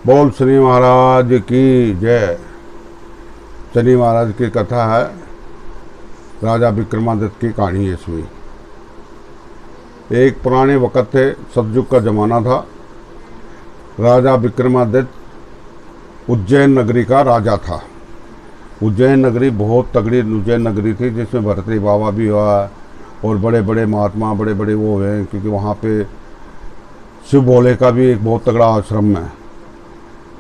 बोल शनि महाराज की जय। शनि महाराज की कथा है, राजा विक्रमादित्य की कहानी है इसमें। एक पुराने वक्त थे, सतयुग का जमाना था। राजा विक्रमादित्य उज्जैन नगरी का राजा था। उज्जैन नगरी बहुत तगड़ी उज्जैन नगरी थी, जिसमें भरतरी बाबा भी हुआ और बड़े बड़े महात्मा, बड़े बड़े वो हैं, क्योंकि वहाँ पे शिव भोले का भी एक बहुत तगड़ा आश्रम है।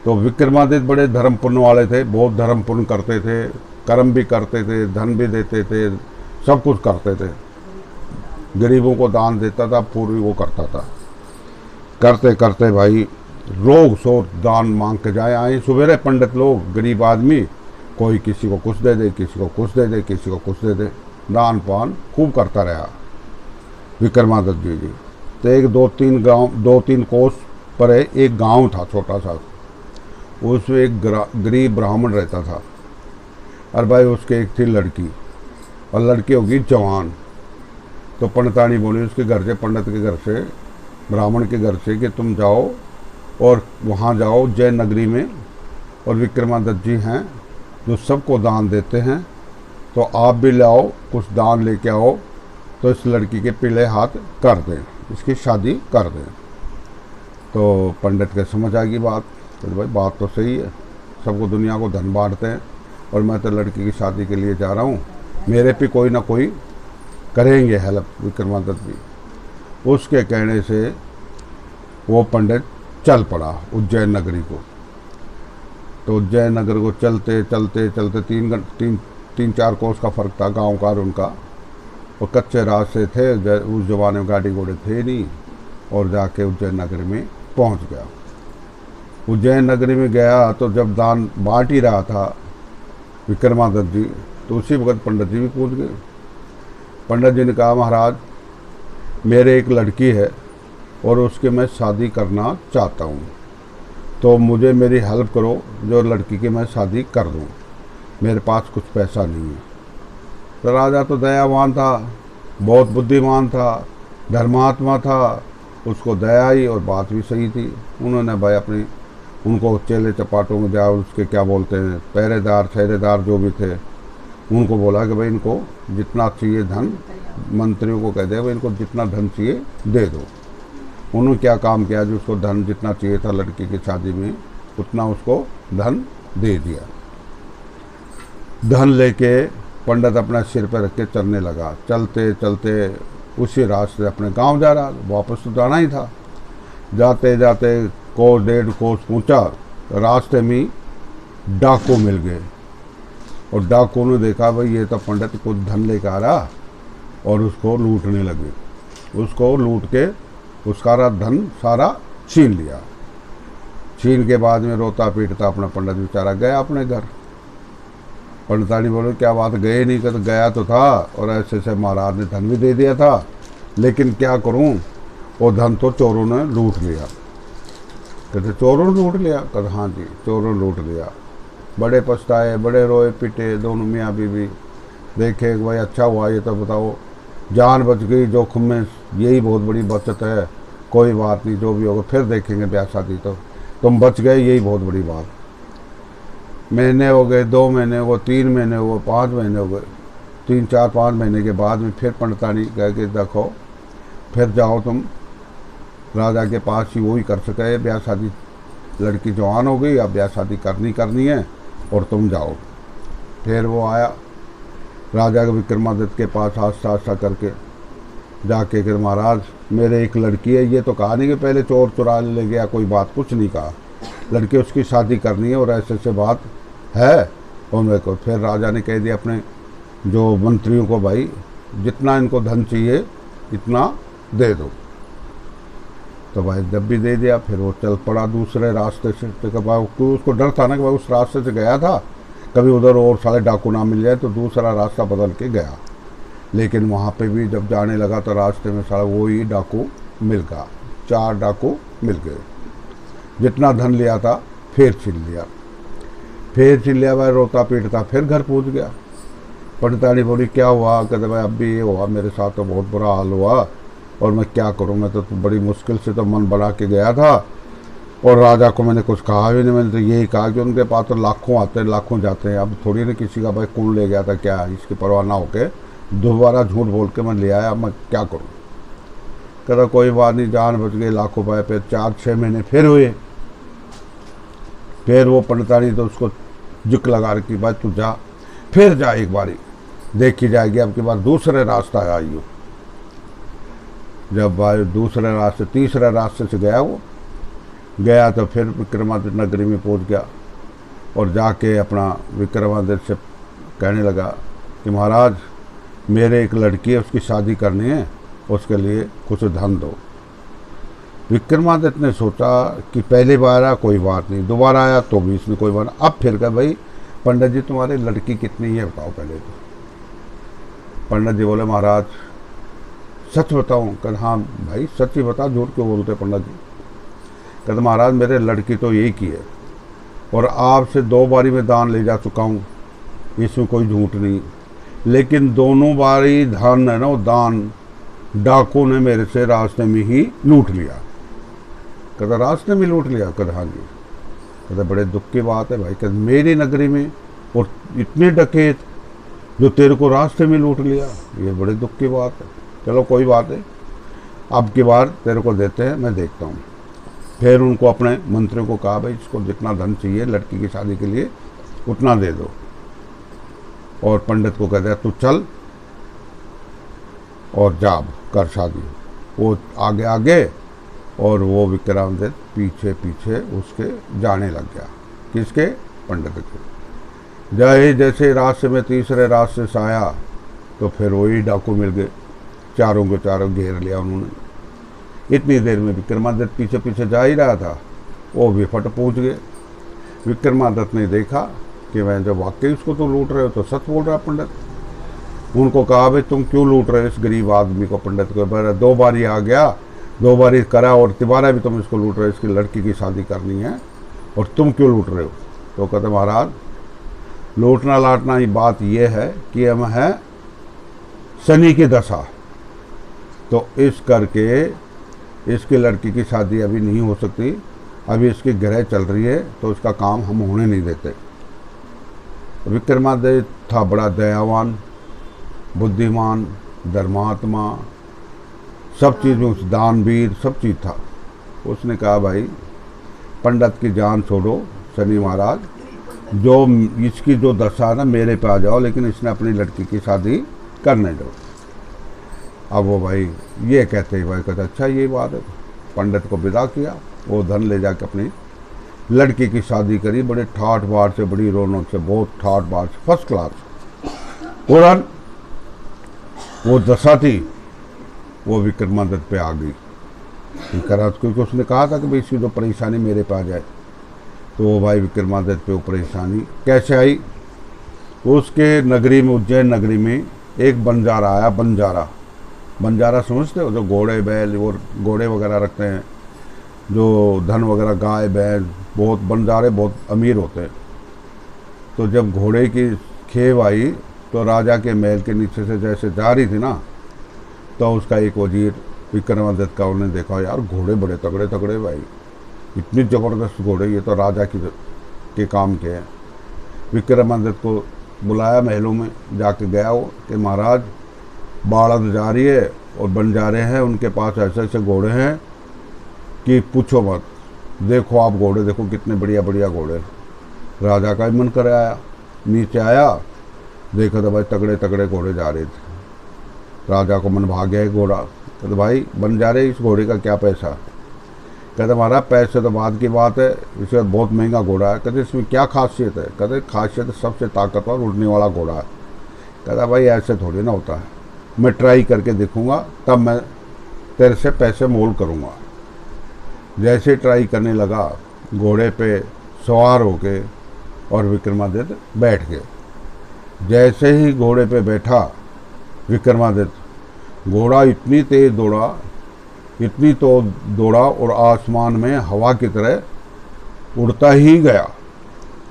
तो विक्रमादित्य बड़े धर्म पुण्य वाले थे, बहुत धर्म पुण्य करते थे, कर्म भी करते थे, धन भी देते थे, सब कुछ करते थे। गरीबों को दान देता था, पूरी वो करता था। करते करते भाई लोग सो दान मांग के जाए आए सुबेरे पंडित लोग, गरीब आदमी, कोई किसी को कुछ दे दे, किसी को कुछ दे दे, किसी को कुछ दे दे, दान पान खूब करता रहा विक्रमादित्य जी। तो एक दो तीन कोस पर एक गांव था छोटा सा, उसमें एक गरीब ब्राह्मण रहता था। और भाई उसके एक थी लड़की, और लड़की होगी जवान। तो पंडितानी बोली उसके घर से, पंडित के घर से, ब्राह्मण के घर से, कि तुम जाओ और वहाँ जाओ जैन नगरी में, और विक्रमादित्य जी हैं जो सबको दान देते हैं, तो आप भी लाओ, कुछ दान लेके आओ, तो इस लड़की के पीले हाथ कर दें, इसकी शादी कर दें। तो पंडित के समझ आएगी बात, तो भाई बात तो सही है, सबको दुनिया को धन बांटते हैं, और मैं तो लड़की की शादी के लिए जा रहा हूँ, मेरे पे कोई ना कोई करेंगे हेल्प विक्रमादित्य भी। उसके कहने से वो पंडित चल पड़ा उज्जैन नगरी को। तो उज्जैन नगर को चलते चलते चलते तीन चार कोस का फ़र्क था गांव का और उनका, और कच्चे रास्ते थे, उस ज़माने में गाड़ी घोड़े थे नहीं, और जाके उज्जैन नगर में पहुंच गया। उज्जैन नगरी में गया तो जब दान बांट ही रहा था विक्रमादित्य जी, तो उसी वक्त पंडित जी भी पूछ गए। पंडित जी ने कहा, महाराज मेरे एक लड़की है और उसके मैं शादी करना चाहता हूँ, तो मुझे मेरी हेल्प करो, जो लड़की की मैं शादी कर दूँ, मेरे पास कुछ पैसा नहीं है। तो राजा तो दयावान था, बहुत बुद्धिमान था, धर्मात्मा था, उसको दया आई और बात भी सही थी। उन्होंने भाई अपनी उनको चेले चपाटों में जाओ, उसके क्या बोलते हैं, पहरेदार छहरेदार जो भी थे, उनको बोला कि भाई इनको जितना चाहिए धन, मंत्रियों को कह दे भाई इनको जितना धन चाहिए दे दो। उन्होंने क्या काम किया, जो उसको धन जितना चाहिए था लड़की की शादी में, उतना उसको धन दे दिया। धन लेके पंडित अपना सिर पर रख के चलने लगा। चलते चलते उसी रास्ते अपने गांव जा रहा, वापस तो जाना ही था। जाते जाते कोस डेढ़ कोस पहुँचा, रास्ते में डाकू मिल गए, और डाकू ने देखा भाई ये तो पंडित कुछ धन लेकर आ रहा, और उसको लूटने लगे। उसको लूट के उसका धन सारा छीन लिया। छीन के बाद में रोता पीटता अपना पंडित बेचारा गया अपने घर। पंडितानी बोले क्या बात, गए नहीं? कहते गया तो था, और ऐसे ऐसे महाराज ने धन भी दे दिया था, लेकिन क्या करूं, वो धन तो चोरों ने लूट लिया। कहते चोरों ने लूट लिया? कहते हाँ जी, चोरों ने लूट लिया। बड़े पछताए, बड़े रोए पीटे दोनों मियाँ बीवी। देखे भाई अच्छा हुआ, ये तो बताओ जान बच गई, जोखिम में यही बहुत बड़ी बचत है। कोई बात नहीं, जो भी होगा फिर देखेंगे ब्याह शादी, तो तुम बच गए, यही बहुत बड़ी बात। महीने हो गए, 2 महीने हो गए, 3 महीने हो गए, 5 महीने हो गए। 3 4 5 महीने के बाद में फिर पंडितानी कह के देखो, फिर जाओ तुम राजा के पास ही, वही कर सके ब्याह शादी। लड़की जवान हो गई, अब ब्याह शादी करनी है, और तुम जाओ। फिर वो आया राजा के विक्रमादित्य के पास, आस्ता आस्ता करके जाके कि महाराज मेरे एक लड़की है, ये तो कहा नहीं कि पहले चोर चुरा ले गया, कोई बात कुछ नहीं कहा, लड़की उसकी शादी करनी है और ऐसे ऐसे बात है। और मेरे को फिर राजा ने कह दिया अपने जो मंत्रियों को, भाई जितना इनको धन चाहिए इतना दे दो। तो भाई जब भी दे दिया, फिर वो चल पड़ा दूसरे रास्ते से। तो भाई उसको डर था ना कि भाई उस रास्ते से गया था, कभी उधर और सारे डाकू ना मिल जाए, तो दूसरा रास्ता बदल के गया। लेकिन वहाँ पे भी जब जाने लगा तो रास्ते में सारा वो ही डाकू मिल गया, 4 डाकू मिल गए। जितना धन लिया था फिर छीन लिया। भाई रोता पीटता फिर घर पहुँच गया। पंडितानी बोली क्या हुआ? कहते भाई अब भी ये हुआ, मेरे साथ तो बहुत बुरा हाल हुआ, और मैं क्या करूं, मैं तो बड़ी मुश्किल से तो मन बना के गया था, और राजा को मैंने कुछ कहा भी नहीं, मैंने तो यही कहा कि उनके पास तो लाखों आते हैं लाखों जाते हैं, अब थोड़ी ना किसी का भाई कौन ले गया था क्या, इसकी परवाह ना होके दोबारा झूठ बोल के मैं ले आया, मैं क्या करूँ। कहता कोई बात नहीं, जान बच गई, लाखों पाए। फिर 4-6 महीने फिर हुए, फिर वो पंडितानी तो उसको जिक लगा रखी, भाई तू जा, फिर जा एक बारी देखी जाएगी, अब की बार दूसरे रास्ता आई हो। जब भाई दूसरे रास्ते तीसरे रास्ते से गया, वो गया तो फिर विक्रमादित्य नगरी में पहुंच गया और जाके अपना विक्रमादित्य से कहने लगा कि महाराज मेरे एक लड़की है, उसकी शादी करनी है, उसके लिए कुछ धन दो। विक्रमादित्य ने सोचा कि पहली बार आया कोई बात नहीं, दोबारा आया तो भी इसने कोई बात, अब फिर कहा भाई पंडित जी तुम्हारी लड़की कितनी है बताओ पहले तो। पंडित जी बोले महाराज सच बताऊं? कहते हाँ भाई सच ही बता, झूठ क्यों बोलते पंडित जी। कहते महाराज मेरे लड़की तो एक ही है और आपसे 2 बारी में दान ले जा चुका हूँ, इसमें कोई झूठ नहीं, लेकिन दोनों बारी धन है ना वो दान डाकू ने मेरे से रास्ते में ही लूट लिया। कहता रास्ते में लूट लिया? कहता हाँ जी। कहता बड़े दुख की बात है भाई, कहते मेरी नगरी में और इतने डकैत जो तेरे को रास्ते में लूट लिया, ये बड़े दुख की बात है। चलो कोई बात है, अब की बार तेरे को देते हैं, मैं देखता हूँ। फिर उनको अपने मंत्रियों को कहा भाई इसको जितना धन चाहिए लड़की की शादी के लिए उतना दे दो, और पंडित को कह दिया तू चल और जाब कर शादी। वो आगे आगे और वो विक्रमादित्य पीछे पीछे उसके जाने लग गया। किसके? पंडित के। जैसे रास्ते में तीसरे रास्ते से आया तो फिर वही डाकू मिल गए, चारों के चारों घेर लिया उन्होंने। इतनी देर में विक्रमादित्य पीछे पीछे जा ही रहा था, वो भी फट पहुँच गए। विक्रमादित्य ने देखा कि मैं जब वाकई उसको तो लूट रहे हो तो सच बोल रहा पंडित। उनको कहा भाई तुम क्यों लूट रहे हो इस गरीब आदमी को? पंडित को 2 बारी आ गया, 2 बारी करा और तिबारा भी तुम इसको लूट रहे हो, इसकी लड़की की शादी करनी है और तुम क्यों लूट रहे हो? तो कहते महाराज लूटना लाटना ही बात यह है कि हम है शनि की दशा, तो इस करके इसकी लड़की की शादी अभी नहीं हो सकती, अभी इसकी ग्रह चल रही है तो उसका काम हम होने नहीं देते। विक्रमादित्य था बड़ा दयावान, बुद्धिमान, धर्मात्मा, सब चीज़ में दानवीर, सब चीज़ था। उसने कहा भाई पंडित की जान छोड़ो शनि महाराज, जो इसकी जो दशा है ना मेरे पे आ जाओ, लेकिन इसने अपनी लड़की की शादी करने दो। अब वो भाई ये कहते ही भाई कहते अच्छा ये बात है, पंडित को विदा किया, वो धन ले जाके अपनी लड़की की शादी करी, बड़े ठाठ बाढ़ से, बड़ी रौनक से, बहुत ठाठ बाढ़ से, फर्स्ट क्लास। और वो दशा थी वो विक्रमादित्य पे आ गई। क्योंकि उसने कहा था कि भाई इसकी जो परेशानी मेरे पे आ जाए, तो वो भाई विक्रमादित्य पे वो परेशानी कैसे आई? उसके नगरी में, उज्जैन नगरी में एक बंजारा आया। बंजारा समझते हो? जो घोड़े बैल और घोड़े वगैरह रखते हैं, जो धन वगैरह गाय बैल, बहुत बंजारे बहुत अमीर होते हैं। तो जब घोड़े की खेव आई तो राजा के महल के नीचे से जैसे जा रही थी ना, तो उसका एक वजीर विक्रमादित्य का उन्होंने देखा यार घोड़े बड़े तगड़े तगड़े भाई, इतनी ज़बरदस्त घोड़े, ये तो राजा के काम के हैं। विक्रमादित्य को बुलाया महलों में, जाके गया वो कि महाराज बाढ़ जा रही है और बंजारे हैं, उनके पास ऐसे ऐसे घोड़े हैं कि पूछो मत, देखो आप घोड़े देखो कितने बढ़िया बढ़िया घोड़े। राजा का ही मन कर आया, नीचे आया, देखा तो भाई तगड़े तगड़े घोड़े जा रहे थे। राजा को मन भाग गया घोड़ा। कहते भाई बंजारे इस घोड़े का क्या पैसा? कहते महाराज पैसे तो बाद की बात है, इससे बहुत महंगा घोड़ा है। कहते इसमें क्या खासियत है? कहते खासियत सबसे ताकतवर उड़ने वाला घोड़ा है। कहता भाई ऐसे थोड़ी ना होता है, मैं ट्राई करके देखूंगा तब मैं तेरे से पैसे मोल करूंगा। जैसे ट्राई करने लगा, घोड़े पे सवार होके और विक्रमादित्य बैठ गए। जैसे ही घोड़े पे बैठा विक्रमादित्य, घोड़ा इतनी तेज दौड़ा, इतनी तो दौड़ा और आसमान में हवा की तरह उड़ता ही गया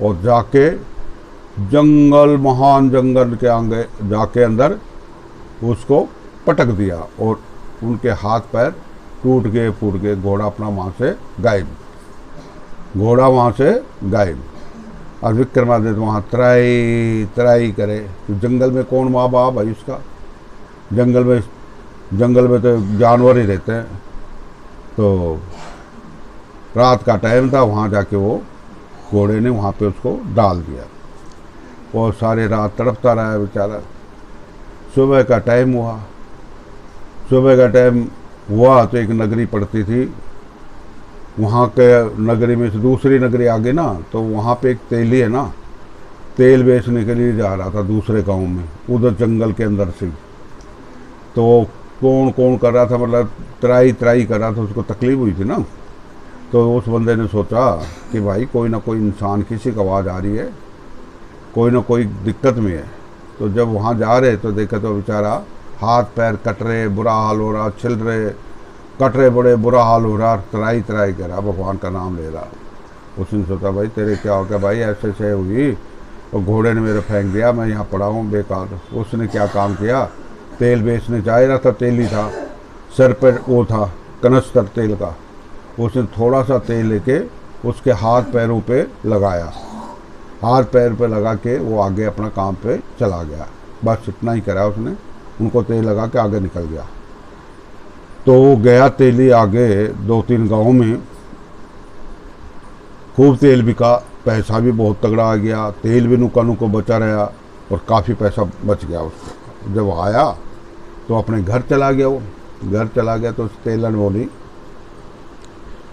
और जाके जंगल, महान जंगल के आगे जाके अंदर उसको पटक दिया और उनके हाथ पैर टूट गए, फूट गए, घोड़ा अपना वहाँ से गायब। घोड़ा वहाँ से गायब। और विक्रमादित्य वहाँ त्राई त्राई करे, तो जंगल में कौन माँ बाप भाई उसका, जंगल में तो जानवर ही रहते हैं। तो रात का टाइम था, वहाँ जाके वो घोड़े ने वहाँ पे उसको डाल दिया और सारे रात तड़पता रहा बेचारा। सुबह का टाइम हुआ तो एक नगरी पड़ती थी, वहाँ के नगरी में से दूसरी नगरी आगे ना, तो वहाँ पे एक तेली है ना, तेल बेचने के लिए जा रहा था दूसरे गांव में, उधर जंगल के अंदर से। तो कौन कौन कर रहा था, मतलब त्राई कर रहा था, उसको तकलीफ हुई थी ना। तो उस बंदे ने सोचा कि भाई कोई ना कोई इंसान, किसी की आवाज़ आ रही है, कोई ना कोई दिक्कत में है। तो जब वहाँ जा रहे तो देखा तो बेचारा हाथ पैर कट रहे, बुरा हाल हो रहा, छिल रहे, कट रहे, बड़े बुरा हाल हो रहा, त्राई कर रहा, भगवान का नाम ले रहा। उसने सोचा भाई तेरे क्या हो गया भाई, ऐसे ऐसे हुई और घोड़े ने मेरे फेंक दिया, मैं यहाँ पड़ा हूँ बेकार। उसने क्या काम किया, तेल बेचने जा रहा था, तेली था, सर पर वो था कनस्तर तेल का, उसने थोड़ा सा तेल लेके उसके हाथ पैरों पे लगाया, हाथ पैर पे लगा के वो आगे अपना काम पे चला गया। बस इतना ही करा उसने, उनको तेल लगा के आगे निकल गया। तो वो गया तेली आगे 2-3 गाँव में, खूब तेल बिका, पैसा भी बहुत तगड़ा आ गया, तेल भी नुका नुको बचा रहा और काफ़ी पैसा बच गया उसको। जब आया तो अपने घर चला गया, वो घर चला गया तो उस तेलन बोली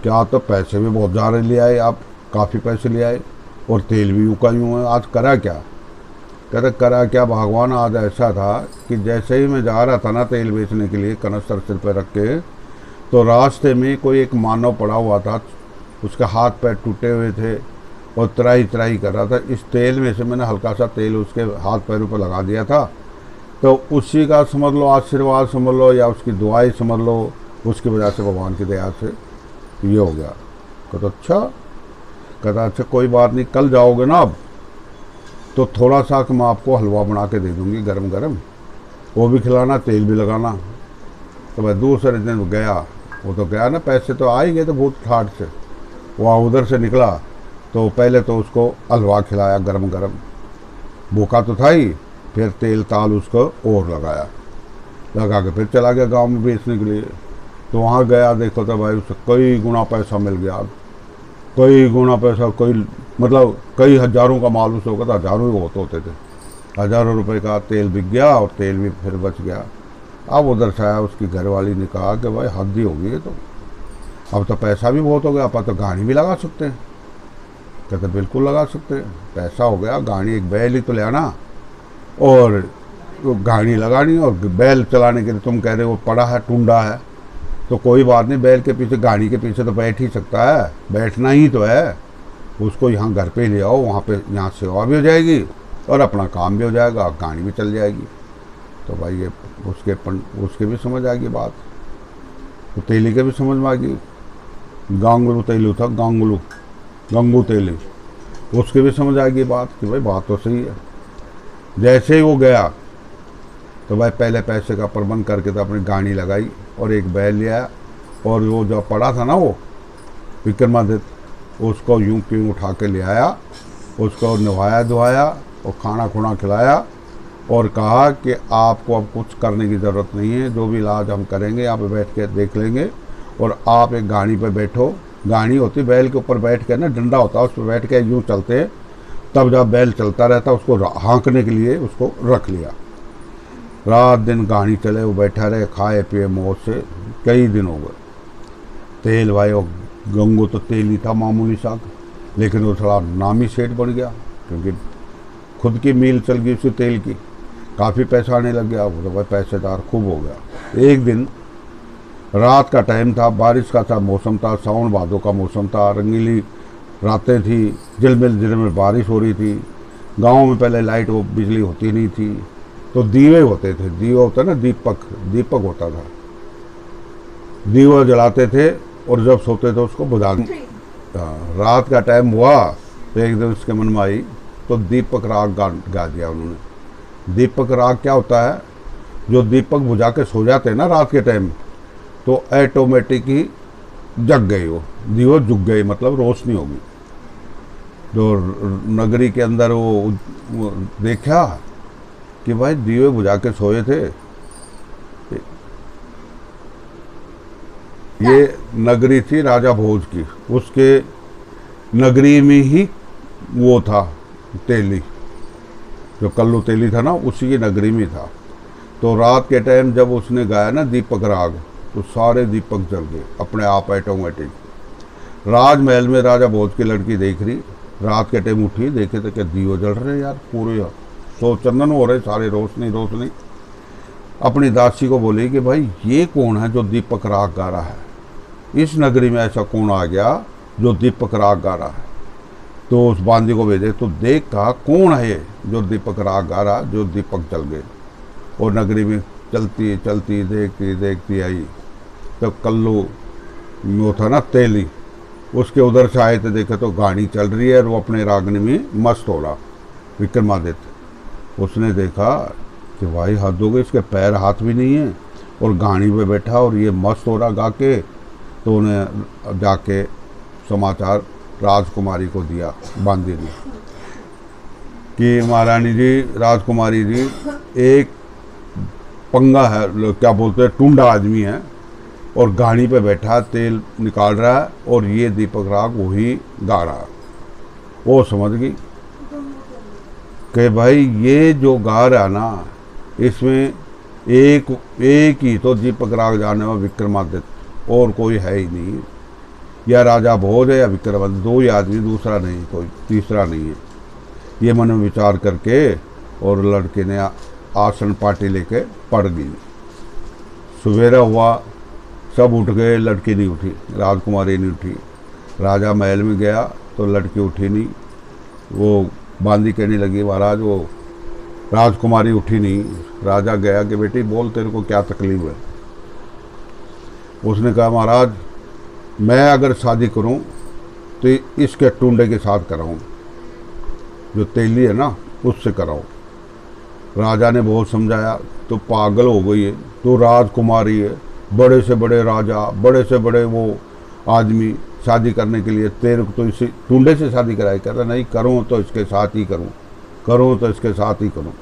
क्या, तो पैसे भी बहुत ज़्यादा ले आए आप, काफ़ी पैसे ले आए और तेल भी यूँ का यूँ है, आज करा क्या। कहते करा क्या भगवान, आज ऐसा था कि जैसे ही मैं जा रहा था ना तेल बेचने के लिए कनस्तर सिर पर रख के, तो रास्ते में कोई एक मानव पड़ा हुआ था, उसके हाथ पैर टूटे हुए थे और त्राई कर रहा था। इस तेल में से मैंने हल्का सा तेल उसके हाथ पैरों पर लगा दिया था, तो उसी का समझ लो आशीर्वाद समझ लो या उसकी दुआई समझ लो, उसकी वजह से भगवान की दया से ये हो गया। कहता अच्छा, कहता अच्छा कोई बात नहीं, कल जाओगे ना अब तो थोड़ा सा मैं आपको हलवा बना के दे दूँगी गरम गरम, वो भी खिलाना, तेल भी लगाना। तो मैं दूसरे दिन गया, वो तो गया ना, पैसे तो आ ही गए थे भूत ठाठ से। वहाँ उधर से निकला तो पहले तो उसको हलवा खिलाया गरम गरम, भूखा तो था ही, फिर तेल ताल उसको और लगा के फिर चला गया गांव में बेचने के लिए। तो वहाँ गया, देखो तो भाई उसे कई गुना पैसा मिल गया, कई गुना पैसा, कोई मतलब कई हज़ारों का माल उसे होगा, तो हज़ारों ही बहुत होते थे, हज़ारों रुपए का तेल बिक गया और तेल भी फिर बच गया। अब उधर से आया, उसकी घरवाली ने कहा कि भाई हद ही होगी, तो अब तो पैसा भी बहुत हो गया, आप तो गाड़ी भी लगा सकते हैं। कहते बिल्कुल लगा सकते हैं, पैसा हो गया, गाड़ी एक बैल ही तो ले आना और गाड़ी लगानी, और बैल चलाने के लिए तुम कह रहे हो पड़ा है टूंडा है, तो कोई बात नहीं, बैल के पीछे गाड़ी के पीछे तो बैठ ही सकता है, बैठना ही तो है। उसको यहाँ घर पे ले आओ, वहाँ पे यहाँ सेवा भी हो जाएगी और अपना काम भी हो जाएगा, गाड़ी भी चल जाएगी। तो भाई ये उसके भी समझ आ गई बात, तो तेली के भी समझ में आ गई। गांगुलू तेलू था, गंगू तेली, उसके भी समझ आ गई बात कि भाई बात तो सही है। जैसे ही वो गया तो भाई पहले पैसे का प्रबंध करके तो अपनी गाड़ी लगाई और एक बैल लिया, और वो जो पड़ा था ना वो विक्रमादित्य, उसको यूं क्यों उठा के ले आया, उसको नहाया धोया और खाना खुना खिलाया और कहा कि आपको अब कुछ करने की ज़रूरत नहीं है, जो भी इलाज हम करेंगे यहाँ पे बैठ के देख लेंगे, और आप एक गाड़ी पे बैठो, गाड़ी होती बैल के ऊपर बैठ के ना, डंडा होता है उस पर बैठ के यूँ चलते हैं, तब जब बैल चलता रहता उसको हाँकने के लिए उसको रख लिया। रात दिन गाड़ी चले, वो बैठा रहे, खाए पिए मौज से, कई दिन हो गए। तेल भाई वो गंगू तो तेल ही था मामूली सा, लेकिन वो थोड़ा नामी सेठ बन गया, क्योंकि खुद की मील चल गई उसी तेल की, काफ़ी पैसा आने लग गया, वो तो भाई पैसेदार खूब हो गया। एक दिन रात का टाइम था, बारिश का मौसम था, सावन भादों का मौसम था, रंगीली रातें थी, झिलमिल बारिश हो रही थी। गांव में पहले लाइट वो बिजली होती नहीं थी, तो दीवे होते थे, दीवा होता ना, दीपक होता था, दीवा जलाते थे और जब सोते थे उसको बुझा। रात का टाइम हुआ तो एक दिन उसके मन में आई, तो दीपक राग गा दिया उन्होंने। दीपक राग क्या होता है, जो दीपक बुझा के सो जाते हैं ना रात के टाइम, तो ऑटोमेटिक ही जग गई, वो दीवा जुग गई, मतलब रोशनी होगी। जो नगरी के अंदर वो देखा कि भाई दिए बुझा के सोए थे। ये नगरी थी राजा भोज की, उसके नगरी में ही वो था तेली, जो कल्लू तेली था ना, उसी की नगरी में था। तो रात के टाइम जब उसने गाया ना दीपक राग, तो सारे दीपक जल गए अपने आप ऑटोमेटिक। राजमहल में राजा भोज की लड़की देख रही, रात के टाइम उठी, देखे तो क्या दियो जल रहे यार, पूरे सो चंदन हो रहे सारे, रोशनी रोशनी। अपनी दासी को बोली कि भाई ये कौन है जो दीपक राग गा रहा है, इस नगरी में ऐसा कौन आ गया जो दीपक राग गा रहा है। तो उस बांदी को भेजे, तो देख कहा कौन है जो दीपक राग गा रहा, जो दीपक जल गए। और नगरी में चलती चलती देखती देखती आई, तो कल्लू वो था ना तेली, उसके उधर से आए तो देखा तो गाड़ी चल रही है और वो अपने रागनी में मस्त हो रहा विक्रमादित्य। उसने देखा कि भाई हद हो गई, इसके पैर हाथ भी नहीं है और गाड़ी पे बैठा और ये मस्त हो रहा गा के। तो उन्हें जाके समाचार राजकुमारी को दिया बांदी ने कि महारानी जी, राजकुमारी जी, एक पंगा है, क्या बोलते हैं, टुंडा आदमी है और गाड़ी पे बैठा तेल निकाल रहा है और ये दीपक राग वही गा रहा है। वो समझ गई कि भाई ये जो गा रहा ना, इसमें एक ही तो दीपक राग जाने वाला विक्रमादित्य, और कोई है ही नहीं। या राजा भोज है या विक्रमादित्य, दो ही आदमी, दूसरा नहीं, कोई तीसरा नहीं है। ये मन में विचार करके और लड़के ने आसन पार्टी लेके पड़ गई। सवेरा हुआ, सब उठ गए, लड़की नहीं उठी, राजकुमारी नहीं उठी। राजा महल में गया तो लड़की उठी नहीं। वो बांदी कहने लगी, महाराज वो राजकुमारी उठी नहीं। राजा गया कि बेटी बोल तेरे को क्या तकलीफ है। उसने कहा, महाराज मैं अगर शादी करूं तो इसके टुंडे के साथ कराऊं, जो तेली है ना उससे कराऊं। राजा ने बहुत समझाया, तो पागल हो गई है, तो राजकुमारी है, बड़े से बड़े राजा, बड़े से बड़े वो आदमी शादी करने के लिए तेरे को तो इसी टुंडे से शादी कराई। कहता नहीं, करूँ तो इसके साथ ही करूँ, करूँ तो इसके साथ ही करूँ।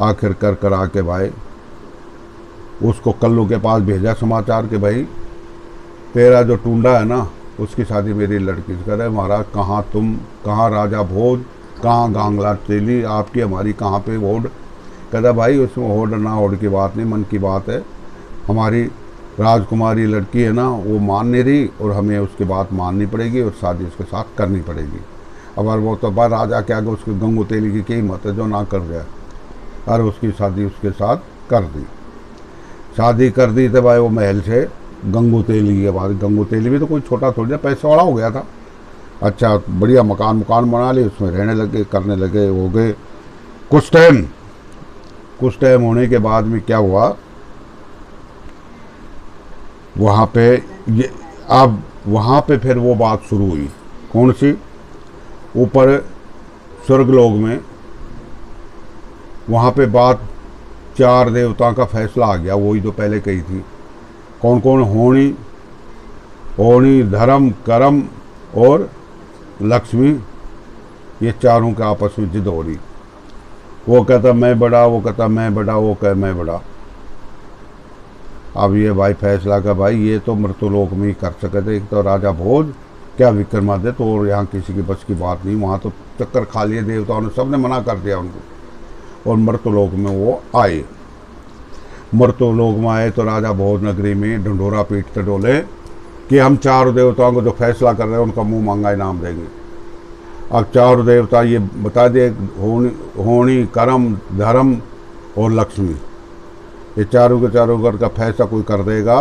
आखिर कर करा के भाई उसको कल्लू के पास भेजा समाचार कि भाई तेरा जो टुंडा है ना, उसकी शादी मेरी लड़की से करे। महाराज कहाँ तुम, कहाँ राजा भोज, कहाँ गांगला तेली, आपकी हमारी कहाँ पे होड़। कहता भाई उसमें होड़ ना होड़ की बात नहीं, मन की बात है। हमारी राजकुमारी लड़की है ना, वो मान नहीं रही और हमें उसकी बात माननी पड़ेगी और शादी उसके साथ करनी पड़ेगी। अब वो तो बार राजा के आगे उसके गंगू तेली की क्या हिम्मत है जो ना कर जाए। और उसकी शादी उसके साथ कर दी। शादी कर दी तो भाई वो महल से गंगू तेली के बाद, गंगू तेली भी तो कोई छोटा थोड़ी पैसा वाला हो गया था। अच्छा बढ़िया मकान बना लिए, उसमें रहने लगे, करने लगे, हो गए कुछ टाइम होने के बाद में क्या हुआ, वहाँ पे ये अब वहाँ पे फिर वो बात शुरू हुई। कौन सी? ऊपर स्वर्गलोक में वहाँ पे बात, चार देवताओं का फैसला आ गया, वही तो पहले कही थी। कौन कौन? होनी, धर्म, कर्म और लक्ष्मी, ये चारों के आपस में जिद हो रही। वो कहता मैं बड़ा, वो कहता मैं बड़ा, वो कह मैं बड़ा। अब ये भाई फैसला का भाई ये तो मृत्युलोक में ही कर सके थे। एक तो राजा भोज, क्या विक्रमादित्य, और यहाँ किसी की बस की बात नहीं। वहाँ तो चक्कर खा लिए देवताओं ने, सबने मना कर दिया उनको। और मृत्युलोक में वो आए। मृत्युलोक में आए तो राजा भोज नगरी में ढंढोरा पीटते डोले कि हम चारों देवताओं को जो फैसला कर रहे हैं उनका मुंह मांगा इनाम देंगे। अब चारों देवता ये बता दिए, होनी, कर्म, धर्म और लक्ष्मी, ये चारों के चारों घर का फैसला कोई कर देगा,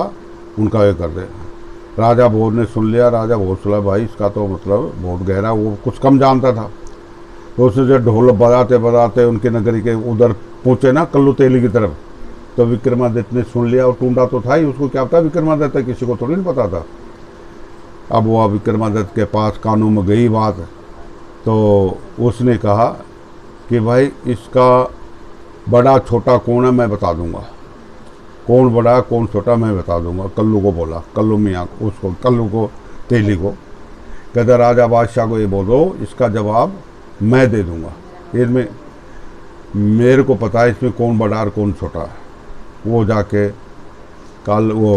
उनका ये कर देगा। राजा भोज ने सुन लिया। राजा भोज सुना भाई इसका तो मतलब बहुत गहरा, वो कुछ कम जानता था। तो उसने जो ढोल बजाते बजाते उनके नगरी के उधर पहुँचे ना, कल्लू तेली की तरफ, तो विक्रमादित्य ने सुन लिया। और टूंडा तो था ही, उसको क्या पता विक्रमादित्य, किसी को थोड़ी नहीं पता था। अब वो विक्रमादित्य के पास कानों में गई बात, तो उसने कहा कि भाई इसका बड़ा छोटा कौन है मैं बता दूंगा, कौन बड़ा कौन छोटा मैं बता दूंगा। कल्लू को बोला, कल्लू मियाँ उसको, कल्लू को, तेली को, कहता राजा बादशाह को ये बोलो इसका जवाब मैं दे दूंगा, इसमें मेरे को पता है इसमें कौन बड़ा और कौन छोटा है। वो जाके कल वो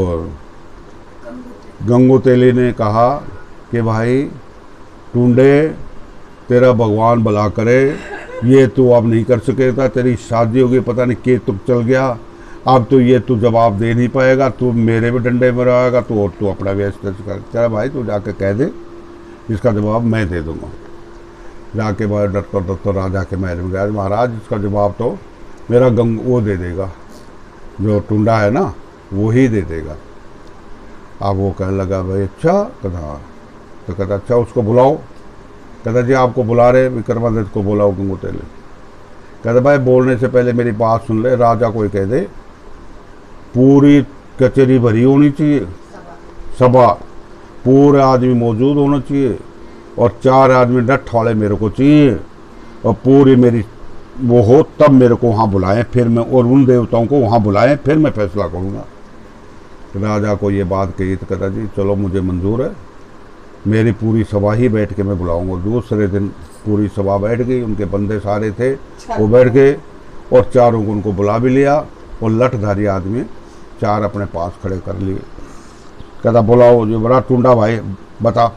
गंगोतेली ने कहा कि भाई टूंडे तेरा भगवान भला करे, ये तू अब नहीं कर सकेगा, तेरी शादी होगी पता नहीं के तुक चल गया, अब तो ये तू जवाब दे नहीं पाएगा, तू मेरे भी डंडे में रहेगा, तू अपना व्यस्त कर। चल भाई तू जाके कह दे इसका जवाब मैं दे दूंगा। जाके भाई डॉक्टर राजा के महल में गया, महाराज इसका जवाब तो मेरा वो दे देगा, जो टूंडा है ना वो ही दे देगा। अब वो कहने लगा भाई अच्छा, कहता तो कहता अच्छा उसको बुलाओ। कहता जी आपको बुला रहे, विक्रमादित्य को बुलाओ गंगोतेली। कहता भाई बोलने से पहले मेरी बात सुन ले, राजा कोई कह दे पूरी कचहरी भरी होनी चाहिए, सभा पूरे आदमी मौजूद होना चाहिए और 4 आदमी डट वाले मेरे को चाहिए और पूरी मेरी वो हो तब मेरे को वहाँ बुलाएं, फिर मैं और उन देवताओं को वहाँ बुलाएं, फिर मैं फैसला करूँगा। राजा को ये बात कही तो कहता जी चलो मुझे मंजूर है, मेरी पूरी सभा ही बैठ के मैं बुलाऊंगा। दूसरे दिन पूरी सभा बैठ गई, उनके बंदे सारे थे वो बैठ गए और चारों को उनको बुला भी लिया और लठधारी आदमी 4 अपने पास खड़े कर लिए। कहता बुलाओ जो बड़ा टूंडा भाई बता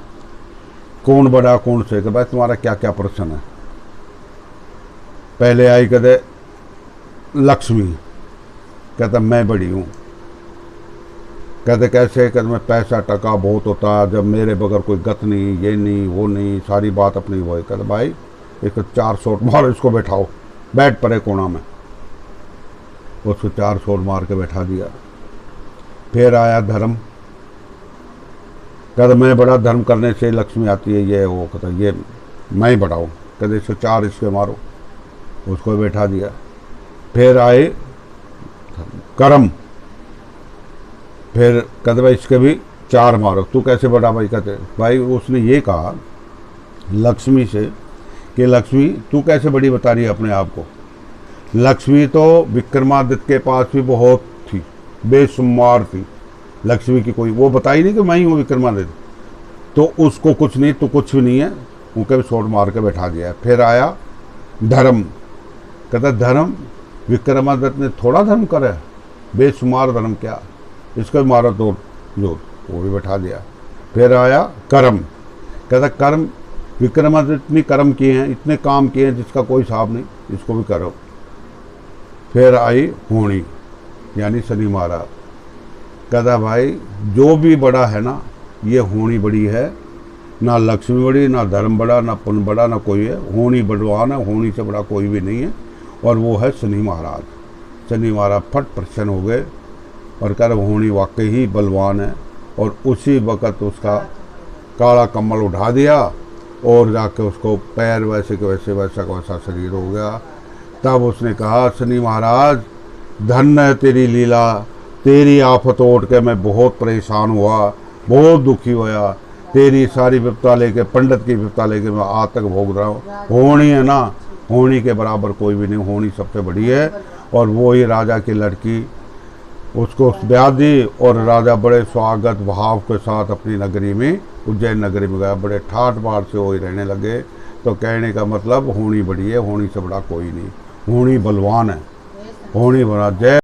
कौन बड़ा कौन से, कि भाई तुम्हारा क्या क्या प्रश्न है। पहले आई कहते लक्ष्मी, कहता मैं बड़ी हूँ। कहते कैसे, कहते मैं पैसा टका बहुत होता, जब मेरे बगैर कोई गत नहीं, ये नहीं वो नहीं, सारी बात अपनी वो है। कहते भाई एक 4 शॉट मारो इसको, बैठाओ बैठ पड़े कोना में। उसको 4 शॉट मार के बैठा दिया। फिर आया धर्म, कहते मैं बड़ा, धर्म करने से लक्ष्मी आती है, ये वो। कहता ये मैं ही बढ़ाऊँ। कहते इसको 4 इसके मारो, उसको बैठा दिया। फिर आए कर्म, फिर कहते भाई इसके भी 4 मारो। तू कैसे बढ़ा भाई? कहते भाई उसने ये कहा लक्ष्मी से कि लक्ष्मी तू कैसे बड़ी बता रही है अपने आप को, लक्ष्मी तो विक्रमादित्य के पास भी बहुत थी, बेशुमार थी लक्ष्मी की, कोई वो बताई नहीं कि मैं ही हूँ विक्रमादित्य, तो उसको कुछ नहीं, तो कुछ भी नहीं है, उनके भी शॉट मार के बैठा दिया। फिर आया धर्म, कहता धर्म विक्रमादित्य ने थोड़ा धर्म करा है, बेशुमार धर्म क्या, इसको भी मारा तो जो वो भी बैठा दिया। फिर आया कर्म, कहता कर्म विक्रमादित्य ने कर्म किए हैं, इतने काम किए हैं जिसका कोई हिसाब नहीं, इसको भी करो। फिर आई होनी यानी शनि महाराज, कहता भाई जो भी बड़ा है ना ये होनी बड़ी है, ना लक्ष्मी बड़ी, ना धर्म बड़ा, ना पुण्य बड़ा, ना कोई है, होनी बड़वान है, होनी से बड़ा कोई भी नहीं है, और वो है शनि महाराज। शनि महाराज फट प्रसन्न हो गए और कह रहे होनी वाकई ही बलवान है, और उसी वक़्त उसका काला कम्बल उठा दिया और जाके उसको पैर वैसे के वैसे वैसा का वैसा शरीर हो गया। तब उसने कहा शनि महाराज धन्य है तेरी लीला, तेरी आफत ओढ़ के मैं बहुत परेशान हुआ, बहुत दुखी हुआ, तेरी सारी विपता लेके, पंडित की विपता लेके मैं आज तक भोग रहा हूँ। होनी है ना, होनी के बराबर कोई भी नहीं, होनी सबसे बड़ी है, और वो ही राजा की लड़की, उसको ब्याह दी और राजा बड़े स्वागत भाव के साथ अपनी नगरी में, उज्जैन नगरी में गया, बड़े ठाट बाट से वो ही रहने लगे। तो कहने का मतलब होनी बड़ी है, होनी से बड़ा कोई नहीं, होनी बलवान है, होनी बड़ा। जय